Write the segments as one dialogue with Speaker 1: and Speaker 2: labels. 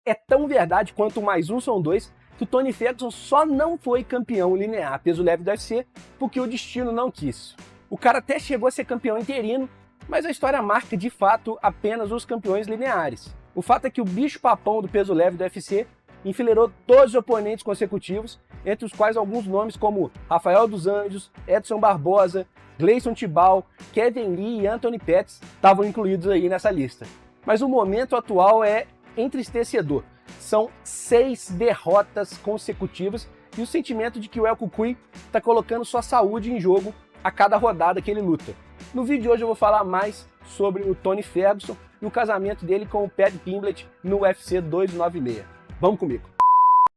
Speaker 1: É tão verdade quanto mais um são dois que o Tony Ferguson só não foi campeão linear peso leve do UFC porque o destino não quis. O cara até chegou a ser campeão interino, mas a história marca de fato apenas os campeões lineares. O fato é que o bicho papão do peso leve do UFC enfileirou 12 oponentes consecutivos, entre os quais alguns nomes como Rafael dos Anjos, Edson Barbosa, Gleison Tibau, Kevin Lee e Anthony Pettis estavam incluídos aí nessa lista. Mas o momento atual é entristecedor. São 6 derrotas consecutivas e o sentimento de que o El Cucuy está colocando sua saúde em jogo a cada rodada que ele luta. No vídeo de hoje eu vou falar mais sobre o Tony Ferguson e o casamento dele com o Paddy Pimblett no UFC 296. Vamos comigo!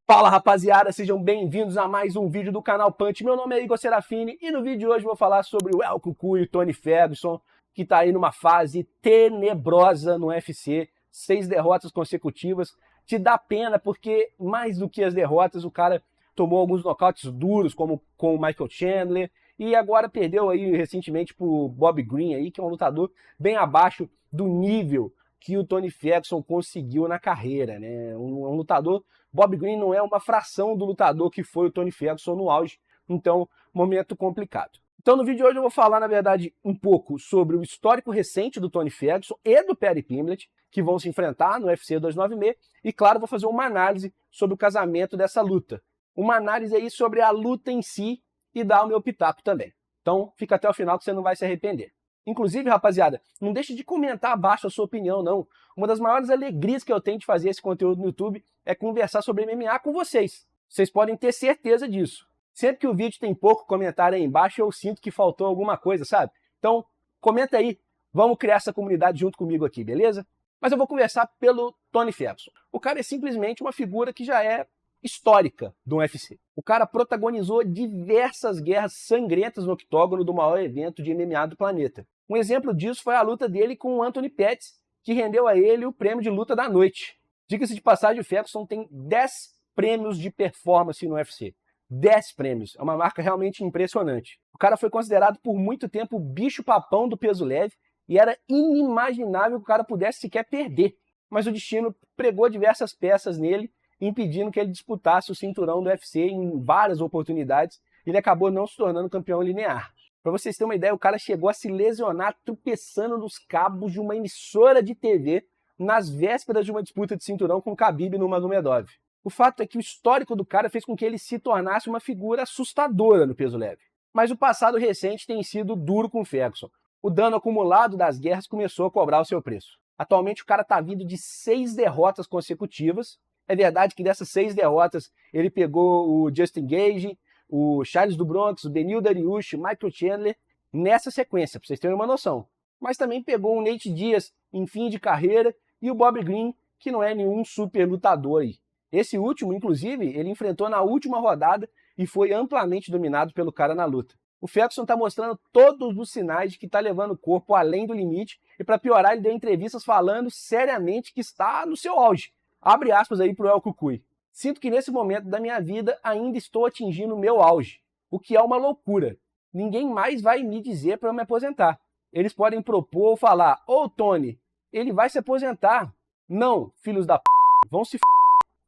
Speaker 1: Fala rapaziada, sejam bem-vindos a mais um vídeo do canal Punch. Meu nome é Igor Serafini e no vídeo de hoje eu vou falar sobre o El Cucuy e o Tony Ferguson, que está aí numa fase tenebrosa no UFC, 6 derrotas consecutivas. Te dá pena porque, mais do que as derrotas, o cara tomou alguns nocautes duros, como com o Michael Chandler, e agora perdeu aí recentemente pro Bob Green, aí, que é um lutador bem abaixo do nível que o Tony Ferguson conseguiu na carreira, né? Um lutador, Bob Green não é uma fração do lutador que foi o Tony Ferguson no auge, então, momento complicado. Então no vídeo de hoje eu vou falar, na verdade, um pouco sobre o histórico recente do Tony Ferguson e do Paddy Pimblett, que vão se enfrentar no UFC 296, e claro, vou fazer uma análise sobre o casamento dessa luta. Uma análise aí sobre a luta em si e dar o meu pitaco também. Então fica até o final que você não vai se arrepender. Inclusive, rapaziada, não deixe de comentar abaixo a sua opinião, não. Uma das maiores alegrias que eu tenho de fazer esse conteúdo no YouTube é conversar sobre MMA com vocês. Vocês podem ter certeza disso. Sempre que o vídeo tem pouco comentário aí embaixo, eu sinto que faltou alguma coisa, sabe? Então, comenta aí. Vamos criar essa comunidade junto comigo aqui, beleza? Mas eu vou conversar pelo Tony Ferguson. O cara é simplesmente uma figura que já é histórica do UFC. O cara protagonizou diversas guerras sangrentas no octógono do maior evento de MMA do planeta. Um exemplo disso foi a luta dele com o Anthony Pettis, que rendeu a ele o prêmio de luta da noite. Diga-se de passagem, o Ferguson tem 10 prêmios de performance no UFC. 10 prêmios. É uma marca realmente impressionante. O cara foi considerado por muito tempo o bicho papão do peso leve e era inimaginável que o cara pudesse sequer perder. Mas o destino pregou diversas peças nele, impedindo que ele disputasse o cinturão do UFC em várias oportunidades. Ele acabou não se tornando campeão linear. Para vocês terem uma ideia, o cara chegou a se lesionar tropeçando nos cabos de uma emissora de TV nas vésperas de uma disputa de cinturão com o Khabib no Nurmagomedov. O fato é que o histórico do cara fez com que ele se tornasse uma figura assustadora no peso leve. Mas o passado recente tem sido duro com o Ferguson. O dano acumulado das guerras começou a cobrar o seu preço. Atualmente o cara está vindo de 6 derrotas consecutivas. É verdade que dessas 6 derrotas ele pegou o Justin Gaethje, o Charles do Bronx, o Beneil Dariush, o Michael Chandler nessa sequência, para vocês terem uma noção. Mas também pegou o Nate Diaz em fim de carreira e o Bob Green, que não é nenhum super lutador aí. Esse último, inclusive, ele enfrentou na última rodada e foi amplamente dominado pelo cara na luta. O Ferguson está mostrando todos os sinais de que está levando o corpo além do limite e, para piorar, ele deu entrevistas falando seriamente que está no seu auge. Abre aspas aí para o El Cucuy. Sinto que nesse momento da minha vida ainda estou atingindo o meu auge, o que é uma loucura. Ninguém mais vai me dizer para eu me aposentar. Eles podem propor ou falar, ô Tony, ele vai se aposentar. Não, filhos da p***, vão se f***.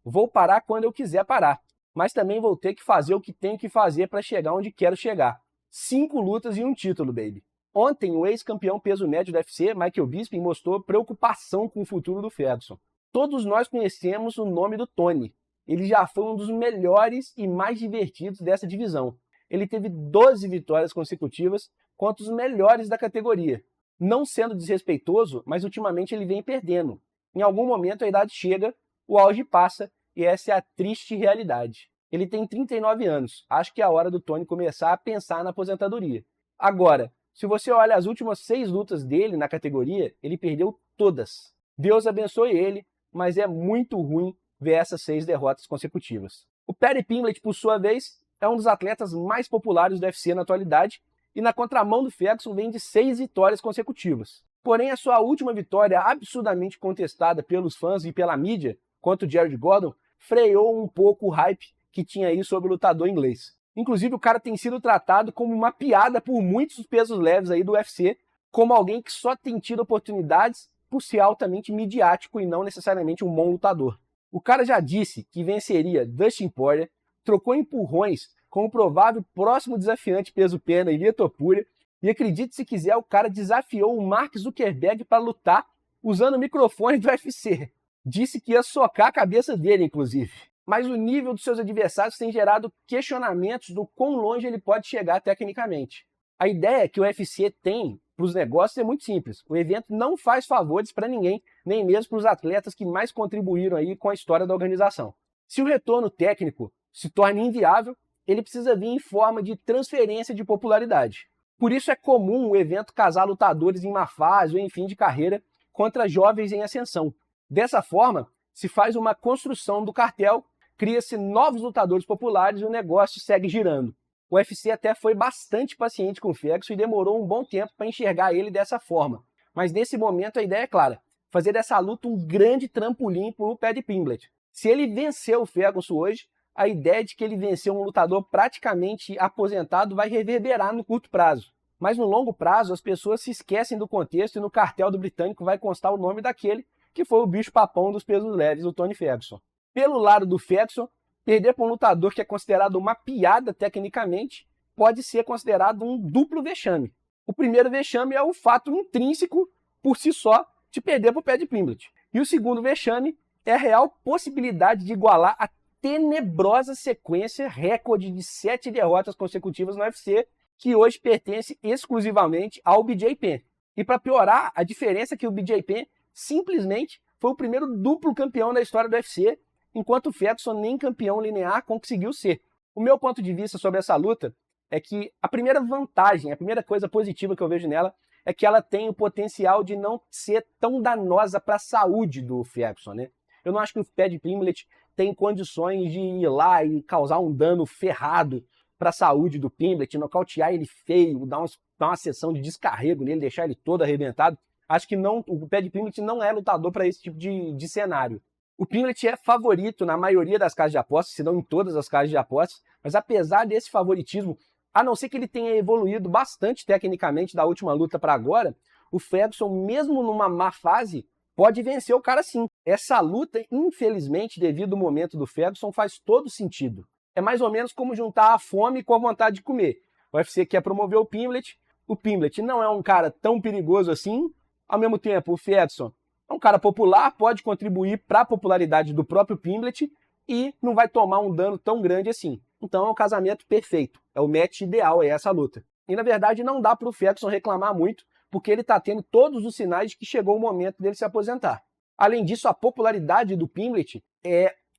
Speaker 1: Vou parar quando eu quiser parar, mas também vou ter que fazer o que tenho que fazer para chegar onde quero chegar. 5 lutas e um título, baby. Ontem, o ex-campeão peso médio do UFC, Michael Bisping, mostrou preocupação com o futuro do Ferguson. Todos nós conhecemos o nome do Tony. Ele já foi um dos melhores e mais divertidos dessa divisão. Ele teve 12 vitórias consecutivas contra os melhores da categoria. Não sendo desrespeitoso, mas ultimamente ele vem perdendo. Em algum momento a idade chega, o auge passa e essa é a triste realidade. Ele tem 39 anos. Acho que é a hora do Tony começar a pensar na aposentadoria. Agora, se você olha as últimas 6 lutas dele na categoria, ele perdeu todas. Deus abençoe ele, mas é muito ruim ver essas 6 derrotas consecutivas. O Paddy Pimblett, por sua vez, é um dos atletas mais populares do UFC na atualidade e na contramão do Ferguson vem de 6 vitórias consecutivas. Porém, a sua última vitória, absurdamente contestada pelos fãs e pela mídia, contra o Jared Gordon, freou um pouco o hype que tinha aí sobre o lutador inglês. Inclusive, o cara tem sido tratado como uma piada por muitos pesos leves aí do UFC, como alguém que só tem tido oportunidades por ser altamente midiático e não necessariamente um bom lutador. O cara já disse que venceria Dustin Poirier, trocou empurrões com o provável próximo desafiante peso-pena Ilia Topuria, e acredite se quiser, o cara desafiou o Mark Zuckerberg para lutar usando o microfone do UFC. Disse que ia socar a cabeça dele, inclusive. Mas o nível dos seus adversários tem gerado questionamentos do quão longe ele pode chegar tecnicamente. A ideia que o UFC tem para os negócios é muito simples. O evento não faz favores para ninguém, nem mesmo para os atletas que mais contribuíram aí com a história da organização. Se o retorno técnico se torna inviável, ele precisa vir em forma de transferência de popularidade. Por isso é comum o evento casar lutadores em uma fase ou em fim de carreira contra jovens em ascensão. Dessa forma, se faz uma construção do cartel, cria-se novos lutadores populares e o negócio segue girando. O UFC até foi bastante paciente com o Ferguson e demorou um bom tempo para enxergar ele dessa forma. Mas nesse momento a ideia é clara, fazer dessa luta um grande trampolim para o Paddy Pimblett. Se ele venceu o Ferguson hoje, a ideia de que ele venceu um lutador praticamente aposentado vai reverberar no curto prazo. Mas no longo prazo, as pessoas se esquecem do contexto e no cartel do britânico vai constar o nome daquele que foi o bicho-papão dos pesos leves, o Tony Ferguson. Pelo lado do Ferguson, perder para um lutador que é considerado uma piada tecnicamente pode ser considerado um duplo vexame. O primeiro vexame é o fato intrínseco, por si só, de perder para o Paddy Pimblett. E o segundo vexame é a real possibilidade de igualar a tenebrosa sequência recorde de 7 derrotas consecutivas no UFC, que hoje pertence exclusivamente ao BJ Penn. E para piorar, a diferença é que o BJ Penn simplesmente foi o primeiro duplo campeão da história do UFC, enquanto o Ferguson nem campeão linear conseguiu ser. O meu ponto de vista sobre essa luta é que a primeira vantagem, a primeira coisa positiva que eu vejo nela é que ela tem o potencial de não ser tão danosa para a saúde do Ferguson, né? Eu não acho que o Paddy Pimblett tem condições de ir lá e causar um dano ferrado para a saúde do Pimblett, nocautear ele feio, dar uma sessão de descarrego nele, deixar ele todo arrebentado. Acho que não, o Paddy Pimblett não é lutador para esse tipo de cenário. O Pimblett é favorito na maioria das casas de apostas, se não em todas as casas de apostas, mas apesar desse favoritismo, a não ser que ele tenha evoluído bastante tecnicamente da última luta para agora, o Ferguson, mesmo numa má fase, pode vencer o cara sim. Essa luta, infelizmente, devido ao momento do Ferguson, faz todo sentido. É mais ou menos como juntar a fome com a vontade de comer. O UFC quer promover o Pimblett não é um cara tão perigoso assim, ao mesmo tempo o Ferguson é um cara popular, pode contribuir para a popularidade do próprio Pimblett e não vai tomar um dano tão grande assim. Então é um casamento perfeito, é o match ideal, é essa luta. E na verdade não dá para o Ferguson reclamar muito, porque ele está tendo todos os sinais de que chegou o momento dele se aposentar. Além disso, a popularidade do Pimblett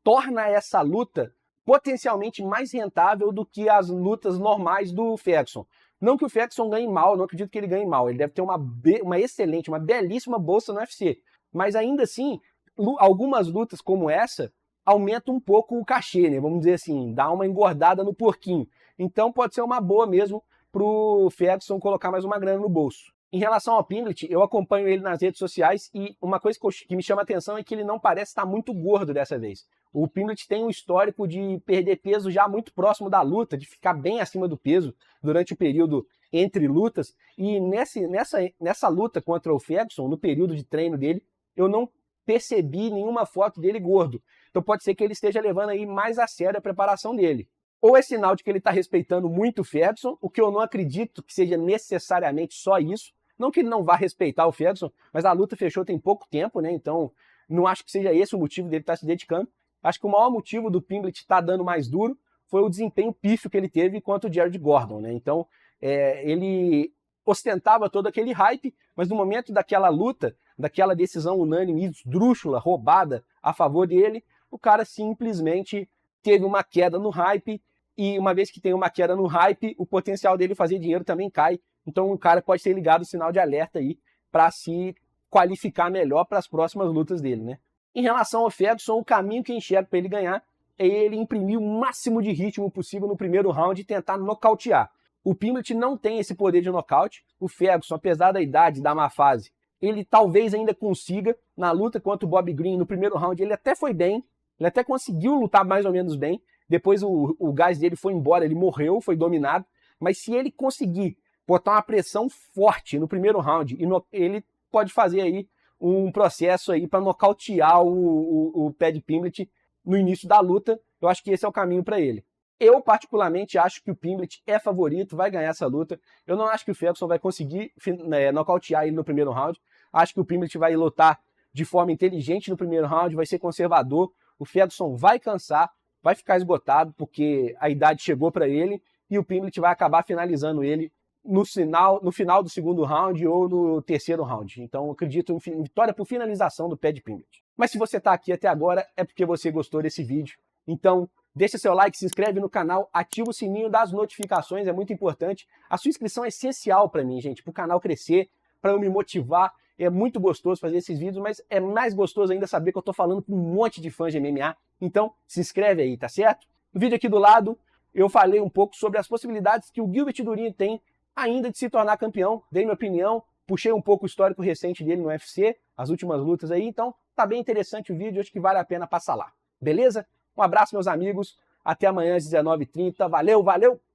Speaker 1: torna essa luta potencialmente mais rentável do que as lutas normais do Ferguson. Não que o Ferguson ganhe mal, não acredito que ele ganhe mal. Ele deve ter uma excelente, uma belíssima bolsa no UFC. Mas ainda assim, algumas lutas como essa aumentam um pouco o cachê, né? Vamos dizer assim, dá uma engordada no porquinho. Então pode ser uma boa mesmo pro Ferguson colocar mais uma grana no bolso. Em relação ao Pimblett, eu acompanho ele nas redes sociais e uma coisa que me chama a atenção é que ele não parece estar muito gordo dessa vez. O Pimblett tem um histórico de perder peso já muito próximo da luta, de ficar bem acima do peso durante o período entre lutas. E nessa luta contra o Ferguson, no período de treino dele, eu não percebi nenhuma foto dele gordo. Então pode ser que ele esteja levando aí mais a sério a preparação dele. Ou é sinal de que ele está respeitando muito o Ferguson, o que eu não acredito que seja necessariamente só isso. Não que ele não vá respeitar o Ferguson, mas a luta fechou tem pouco tempo, né? Então não acho que seja esse o motivo dele estar se dedicando. Acho que o maior motivo do Pimblett estar dando mais duro foi o desempenho pífio que ele teve contra o Jared Gordon, né? Então ele ostentava todo aquele hype, mas no momento daquela luta, daquela decisão unânime, esdrúxula, roubada a favor dele, o cara simplesmente teve uma queda no hype, e uma vez que tem uma queda no hype, o potencial dele fazer dinheiro também cai. Então o cara pode ter ligado o sinal de alerta aí para se qualificar melhor para as próximas lutas dele, né? Em relação ao Ferguson, o caminho que eu enxergo para ele ganhar é ele imprimir o máximo de ritmo possível no primeiro round e tentar nocautear. O Pimblett não tem esse poder de nocaute. O Ferguson, apesar da idade, da má fase, ele talvez ainda consiga. Na luta contra o Bob Green, no primeiro round, ele até foi bem, ele até conseguiu lutar mais ou menos bem. Depois o gás dele foi embora, ele morreu, foi dominado. Mas se ele conseguir botar uma pressão forte no primeiro round, ele pode fazer aí um processo aí para nocautear o Paddy Pimblett no início da luta. Eu acho que esse é o caminho para ele. Eu, particularmente, acho que o Pimblett é favorito, vai ganhar essa luta. Eu não acho que o Ferguson vai conseguir nocautear ele no primeiro round. Acho que o Pimblett vai lutar de forma inteligente no primeiro round, vai ser conservador. O Ferguson vai cansar, vai ficar esgotado, porque a idade chegou para ele, e o Pimblett vai acabar finalizando ele no final do segundo round ou no terceiro round. Então, eu acredito em vitória por finalização do Paddy Pimblett. Mas se você está aqui até agora, é porque você gostou desse vídeo. Então, deixa seu like, se inscreve no canal, ativa o sininho das notificações, é muito importante. A sua inscrição é essencial para mim, gente, para o canal crescer, para eu me motivar. É muito gostoso fazer esses vídeos, mas é mais gostoso ainda saber que eu estou falando com um monte de fãs de MMA. Então, se inscreve aí, tá certo? No vídeo aqui do lado, eu falei um pouco sobre as possibilidades que o Gilbert Durinho tem ainda de se tornar campeão. Dei minha opinião, puxei um pouco o histórico recente dele no UFC, as últimas lutas aí. Então, tá bem interessante o vídeo, acho que vale a pena passar lá. Beleza? Um abraço, meus amigos. Até amanhã às 19h30. Valeu, valeu!